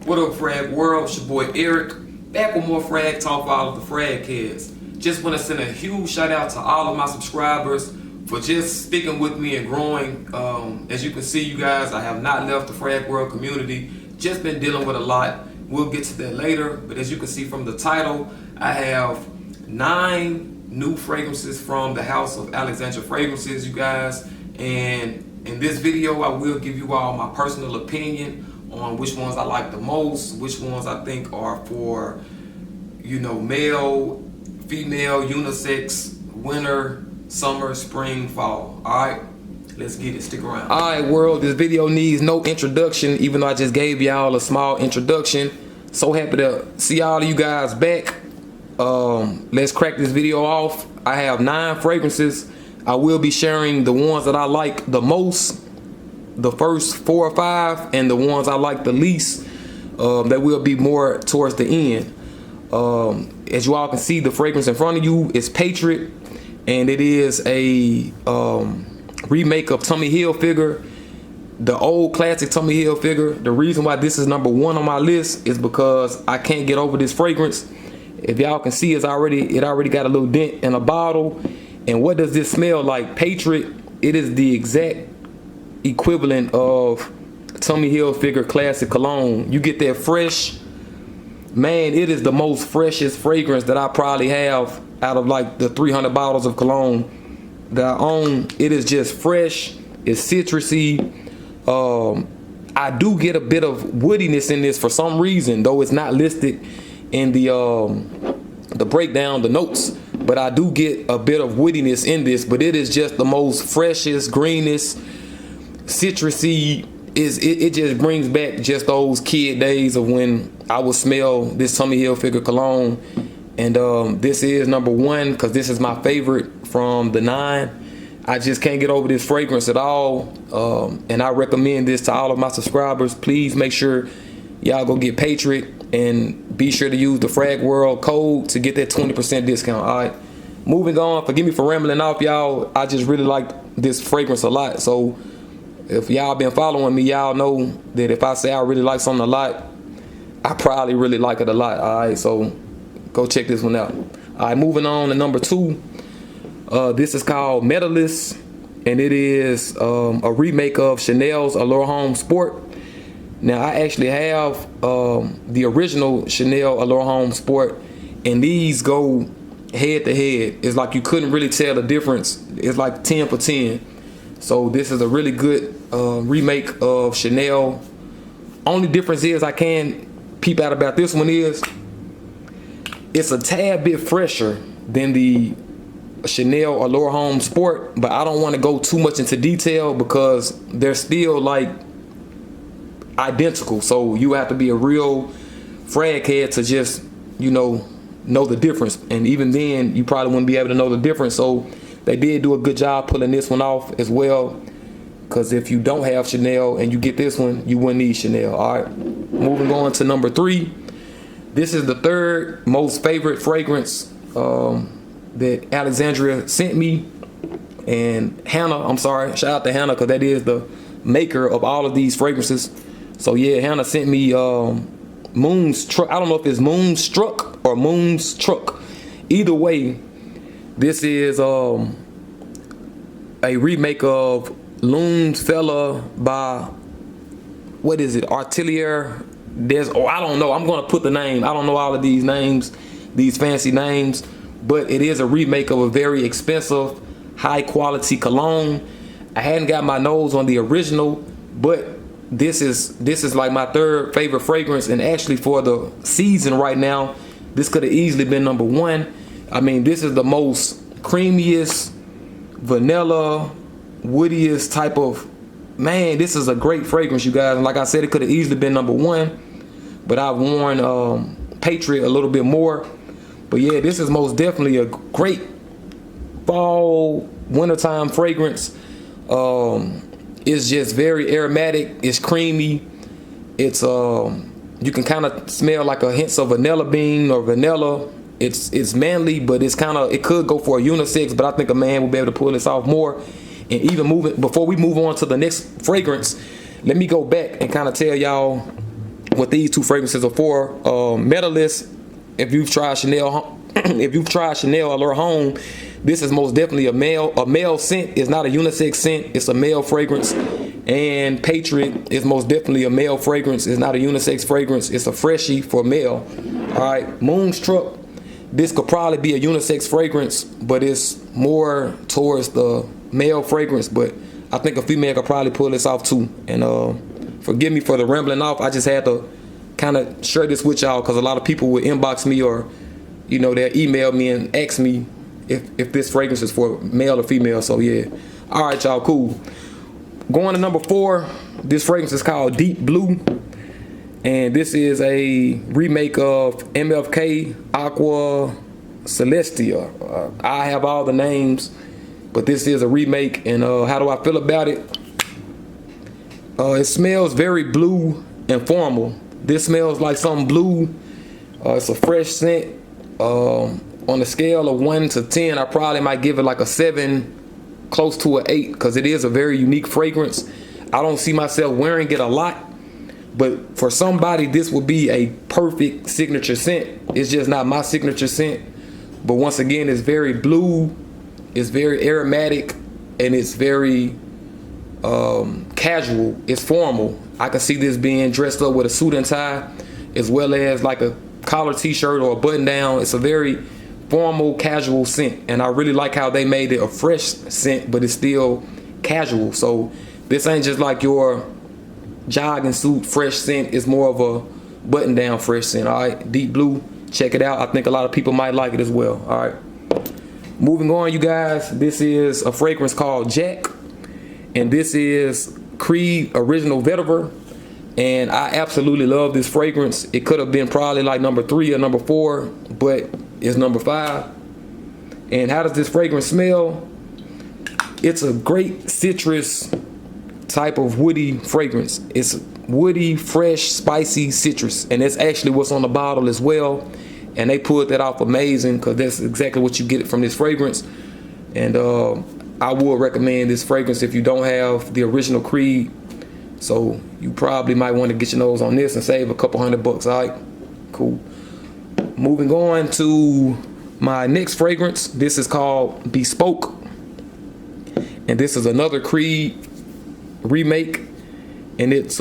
What up, Frag World? It's your boy Eric, back with more Frag Talk for all of the Frag kids. Just want to send a huge shout out to all of my subscribers for just sticking with me and growing. As you can see, you guys, I have not left the Frag World community. Just been dealing with a lot. We'll get to that later, but as you can see from the title, I have 9 new fragrances from the house of Alexandria Fragrances, you guys. And in this video, I will give you all my personal opinion on which ones I like the most, which ones I think are for, you know, male, female, unisex, winter, summer, spring, fall. Alright, let's get it. Stick around. Alright, world, this video needs no introduction, even though I just gave y'all a small introduction. So happy to see all of you guys back. Let's crack this video off. I have 9 fragrances. I will be sharing the ones that I like the most, the first 4 or 5, and the ones I like the least. That will be more towards the end. As you all can see, the fragrance in front of you is Patriot, and it is a remake of Tommy Hilfiger, the old classic Tommy Hilfiger. The reason why this is #1 on my list is because I can't get over this fragrance. If y'all can see, it already got a little dent in a bottle. And what does this smell like? Patriot, it is the exact equivalent of Tommy Hilfiger classic cologne. You get that fresh, man, it is the most freshest fragrance that I probably have out of like the 300 bottles of cologne that I own. It is just fresh, it's citrusy. I do get a bit of woodiness in this for some reason, though it's not listed in the breakdown, the notes, but I do get a bit of woodiness in this. But it is just the most freshest, greenest, citrusy. It just brings back just those kid days of when I would smell this Tommy Hilfiger cologne. And this is #1 because this is my favorite from the 9. I just can't get over this fragrance at all. And I recommend this to all of my subscribers. Please make sure y'all go get Patriot, and be sure to use the Frag World code to get that 20% discount. All right, moving on. Forgive me for rambling off, y'all. I just really like this fragrance a lot. So if y'all been following me, y'all know that if I say I really like something a lot, I probably really like it a lot. All right, so go check this one out. All right, moving on to #2. This is called Medalist, and it is a remake of Chanel's Allure Home Sport. Now, I actually have the original Chanel Allure Home Sport, and these go head to head. It's like you couldn't really tell the difference. It's like 10 for 10. So this is a really good remake of Chanel. Only difference is I can peep out about this one is it's a tad bit fresher than the Chanel Allure Home Sport, but I don't want to go too much into detail because they're still like identical. So you have to be a real frag head to just, you know the difference. And even then, you probably wouldn't be able to know the difference. So they did do a good job pulling this one off as well. Because if you don't have Chanel and you get this one, you wouldn't need Chanel. All right, moving on to #3. This is the 3rd most favorite fragrance that Alexandria sent me. And Hannah, I'm sorry, shout out to Hannah, because that is the maker of all of these fragrances. So yeah, Hannah sent me MOONSTRUCK. I don't know if it's MOONSTRUCK or MOONSTRUCK. Either way, this is a remake of Lune's Fella by, what is it, Atleier. I don't know. I'm going to put the name. I don't know all of these names, these fancy names, but it is a remake of a very expensive, high quality cologne. I hadn't got my nose on the original, but this is like my 3rd favorite fragrance, and actually for the season right now, this could have easily been #1. I mean, this is the most creamiest, vanilla, woodiest type of, man, this is a great fragrance, you guys. And like I said, it could have easily been #1, but I've worn Patriot a little bit more. But yeah, this is most definitely a great fall, wintertime fragrance. It's just very aromatic. It's creamy. It's you can kind of smell like a hints of vanilla bean or vanilla. It's manly, but it's kind of, it could go for a unisex, but I think a man will be able to pull this off more. And even moving, before we move on to the next fragrance, let me go back and kind of tell y'all what these two fragrances are for. Medalist, if you've tried Chanel, if you've tried Chanel Allure Home, this is most definitely a male scent. It's not a unisex scent. It's a male fragrance. And Patriot is most definitely a male fragrance. It's not a unisex fragrance. It's a freshie for male. All right, Moonstruck, this could probably be a unisex fragrance, but it's more towards the male fragrance. But I think a female could probably pull this off too. And forgive me for the rambling off. I just had to kind of share this with y'all because a lot of people would inbox me or, you know, they'll email me and ask me if this fragrance is for male or female. So yeah. All right, y'all, cool. Going to number 4, this fragrance is called Deep Blue. And this is a remake of MFK, Aqua, Celestia. I have all the names, but this is a remake. And how do I feel about it? It smells very blue and formal. This smells like something blue. It's a fresh scent. On a scale of 1 to 10, I probably might give it like a 7, close to an 8, because it is a very unique fragrance. I don't see myself wearing it a lot, but for somebody, this would be a perfect signature scent. It's just not my signature scent. But once again, it's very blue, it's very aromatic, and it's very casual. It's formal. I can see this being dressed up with a suit and tie, as well as like a collar t-shirt or a button down. It's a very formal, casual scent, and I really like how they made it a fresh scent, but it's still casual. So this ain't just like your jogging suit fresh scent. It's more of a button down fresh scent. All right, Deep Blue, check it out. I think a lot of people might like it as well. All right, moving on, you guys. This is a fragrance called Jack, and this is Creed Original Vetiver. And I absolutely love this fragrance. It could have been probably like number 3 or number 4, but it's number 5. And how does this fragrance smell? It's a great citrus type of woody fragrance. It's woody, fresh, spicy citrus. And that's actually what's on the bottle as well. And they pulled that off amazing, because that's exactly what you get from this fragrance. And I would recommend this fragrance if you don't have the original Creed. So you probably might want to get your nose on this and save a couple $100. All right, cool. Moving on to my next fragrance. This is called Bespoke, and this is another Creed remake, and it's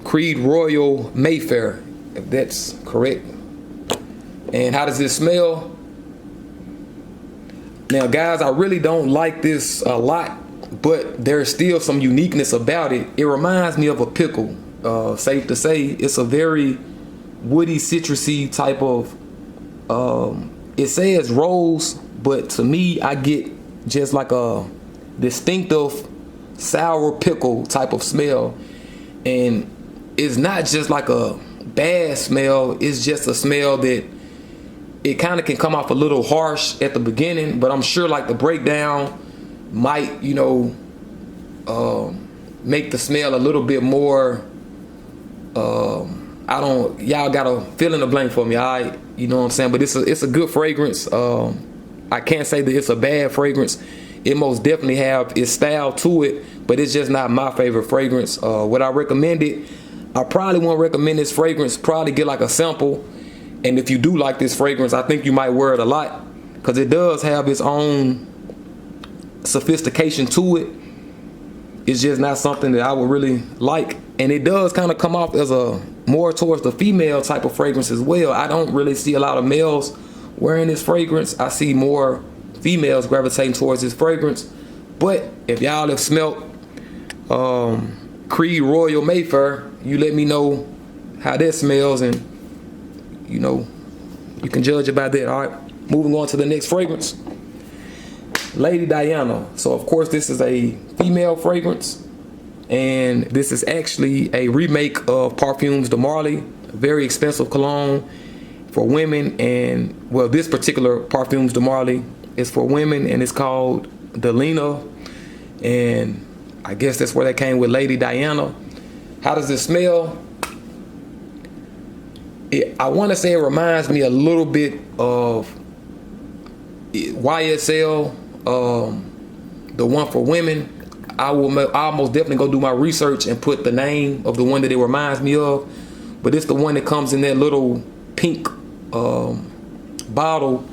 Creed Royal Mayfair, if that's correct. And how does this smell? Now, guys, I really don't like this a lot, but there's still some uniqueness about it. It reminds me of a pickle. Safe to say, it's a very woody, citrusy type of, it says rose, but to me, I get just like a distinctive sour pickle type of smell. And it's not just like a bad smell, it's just a smell that it kind of can come off a little harsh at the beginning, but I'm sure like the breakdown might, you know, make the smell a little bit more, y'all gotta fill in the blank for me, all right? You know what I'm saying? But it's a good fragrance. I can't say that it's a bad fragrance. It most definitely have its style to it, but it's just not my favorite fragrance. Would I recommend it? I probably won't recommend this fragrance. Probably get like a sample. And if you do like this fragrance, I think you might wear it a lot, because it does have its own sophistication to it. It's just not something that I would really like. And it does kind of come off as a more towards the female type of fragrance as well. I don't really see a lot of males wearing this fragrance. I see more females gravitating towards this fragrance. But if y'all have smelt Creed Royal Mayfair, you let me know how that smells, and you know, you can judge about that. All right, moving on to the next fragrance, Lady Diana. So of course this is a female fragrance, and this is actually a remake of Parfums de Marly, a very expensive cologne for women. And well, this particular Parfums de Marly is for women, and it's called Delina, and I guess that's where they came with Lady Diana. How does it smell? I want to say it reminds me a little bit of YSL, the one for women. I'll most definitely go do my research and put the name of the one that it reminds me of. but it's the one that comes in that little pink bottle,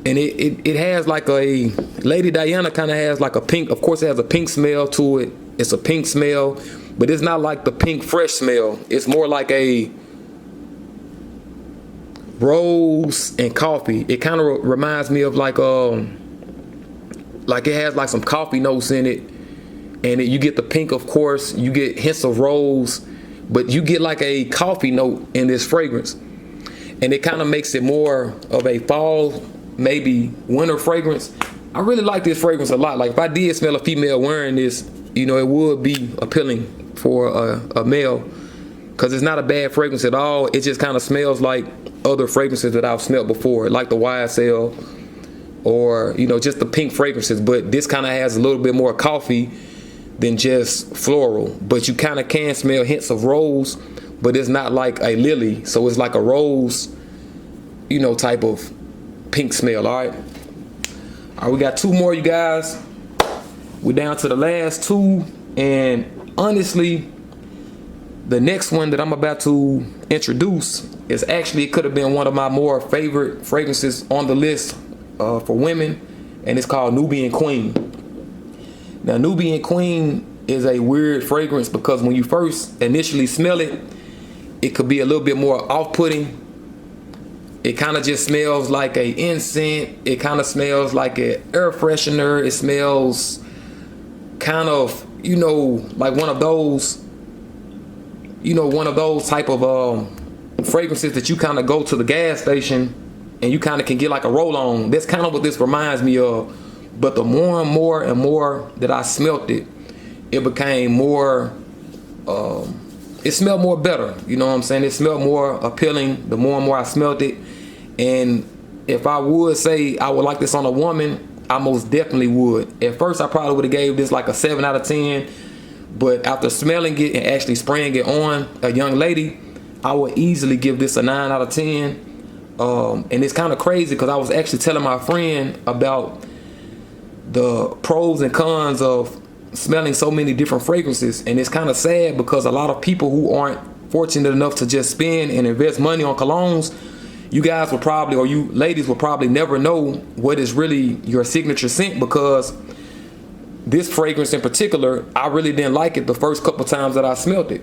and it has like a Lady Diana kind of has like a pink. Of course, it has a pink smell to it. It's a pink smell, but it's not like the pink fresh smell. It's more like a rose and coffee. It kind of reminds me of like it has like some coffee notes in it, and you get the pink. Of course, you get hints of rose, but you get like a coffee note in this fragrance, and it kind of makes it more of a fall, maybe winter fragrance. I really like this fragrance a lot. Like if I did smell a female wearing this, you know, it would be appealing for a male, because it's not a bad fragrance at all. It just kind of smells like other fragrances that I've smelled before, like the YSL or, you know, just the pink fragrances. But this kind of has a little bit more coffee than just floral. But you kind of can smell hints of rose, but it's not like a lily. So it's like a rose, you know, type of pink smell. All right, we got 2 more, you guys. We're down to the last 2, and honestly, the next one that I'm about to introduce is actually, it could have been one of my more favorite fragrances on the list for women, and it's called Nubian Queen. Now, Nubian Queen is a weird fragrance because when you first initially smell it, it could be a little bit more off-putting. It kind of just smells like a incense. It kind of smells like an air freshener. It smells kind of, you know, like one of those, you know, one of those type of fragrances that you kind of go to the gas station and you kind of can get like a roll-on. That's kind of what this reminds me of. But the more and more that I smelt it, it became more, it smelled more better. You know what I'm saying? It smelled more appealing the more and more I smelled it. And if I would say I would like this on a woman, I most definitely would. At first, I probably would have gave this like a 7 out of 10. But after smelling it and actually spraying it on a young lady, I would easily give this a 9 out of 10. And it's kind of crazy because I was actually telling my friend about the pros and cons of smelling so many different fragrances. And it's kind of sad because a lot of people who aren't fortunate enough to just spend and invest money on colognes, you guys will probably, or you ladies will probably never know what is really your signature scent, because this fragrance in particular, I really didn't like it the first couple times that I smelled it.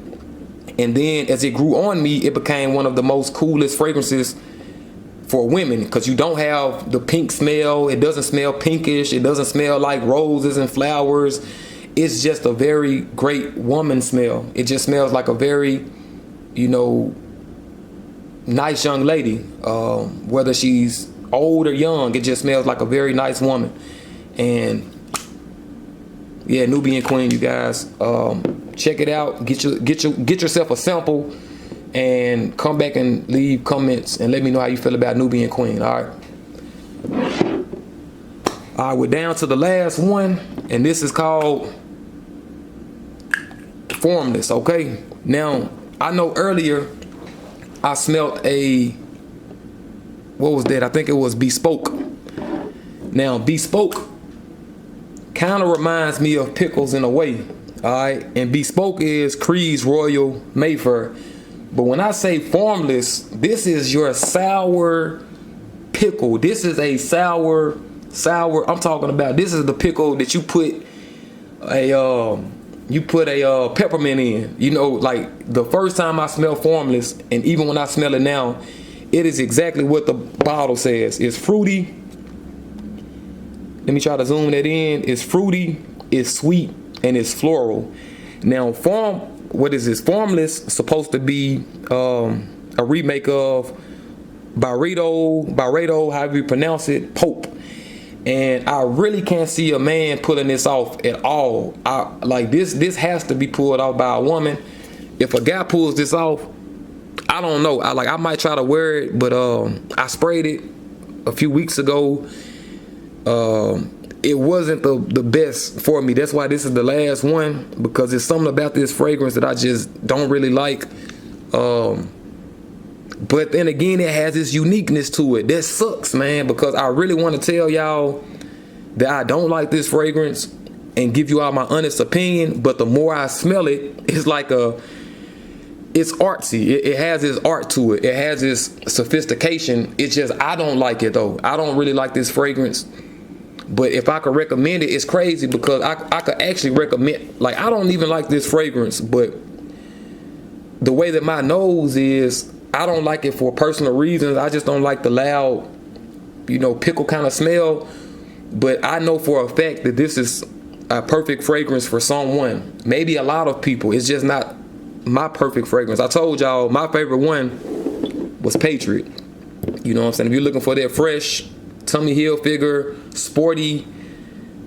And then as it grew on me, it became one of the most coolest fragrances for women, because you don't have the pink smell. It doesn't smell pinkish. It doesn't smell like roses and flowers. It's just a very great woman smell. It just smells like a very, you know, nice young lady. Whether she's old or young, it just smells like a very nice woman. And yeah, Nubian Queen, you guys. Check it out. Get yourself a sample, and come back and leave comments and let me know how you feel about Nubian Queen. All right. All right, we're down to the last one, and this is called Formless. Okay. Now, I know earlier I smelled a, what was that? I think it was Bespoke. Now, Bespoke kind of reminds me of Pickles in a way. All right, and Bespoke is Creed's Royal Mayfair. But when I say Formless, this is your sour pickle. This is a sour. I'm talking about, this is the pickle that you put a peppermint in. You know, like the first time I smelled Formless, and even when I smell it now, it is exactly what the bottle says. It's fruity. Let me try to zoom that in. It's fruity, it's sweet, and it's floral. Now, what is this? Formless supposed to be a remake of Barredo, however you pronounce it, Pope. And I really can't see a man pulling this off at all. Like this has to be pulled off by a woman. If a guy pulls this off, I don't know. I might try to wear it, but I sprayed it a few weeks ago. It wasn't the best for me. That's why this is the last one, because there's something about this fragrance that I just don't really like. But then again, it has this uniqueness to it. That sucks, man, because I really want to tell y'all that I don't like this fragrance and give you all my honest opinion. But the more I smell it, it's it's artsy. It has its art to it. It has its sophistication. It's just, I don't like it though. I don't really like this fragrance. But if I could recommend it, it's crazy because I could actually recommend, like, I don't even like this fragrance, but the way that my nose is, I don't like it for personal reasons. I just don't like the loud, you know, pickle kind of smell. But I know for a fact that this is a perfect fragrance for someone. Maybe a lot of people. It's just not my perfect fragrance. I told y'all my favorite one was Patriot. You know what I'm saying? If you're looking for that fresh, tummy Hilfiger, sporty,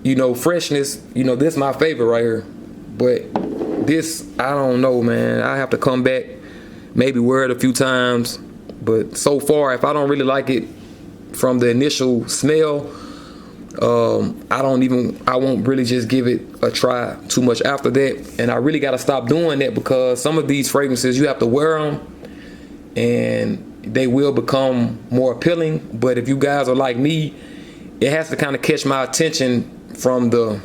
you know, freshness, you know, this is my favorite right here. But this, I don't know, man. I have to come back, maybe wear it a few times. But so far, if I don't really like it from the initial smell, I won't really just give it a try too much after that. And I really got to stop doing that because some of these fragrances, you have to wear them and they will become more appealing. But if you guys are like me, it has to kind of catch my attention from the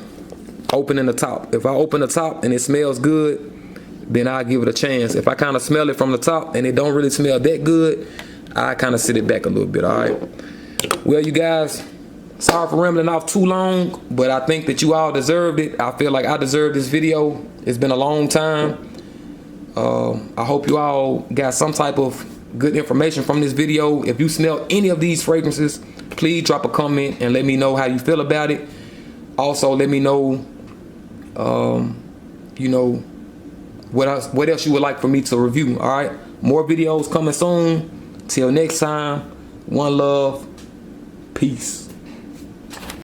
opening the top. If I open the top and it smells good, then I'll give it a chance. If I kind of smell it from the top and it don't really smell that good, I kind of sit it back a little bit. All right. Well, you guys, sorry for rambling off too long, but I think that you all deserved it. I feel like I deserve this video. It's been a long time. I hope you all got some type of good information from this video. If you smell any of these fragrances, please drop a comment and let me know how you feel about it. Also, let me know, you know, what else you would like for me to review. All right, more videos coming soon. Till next time, one love, peace.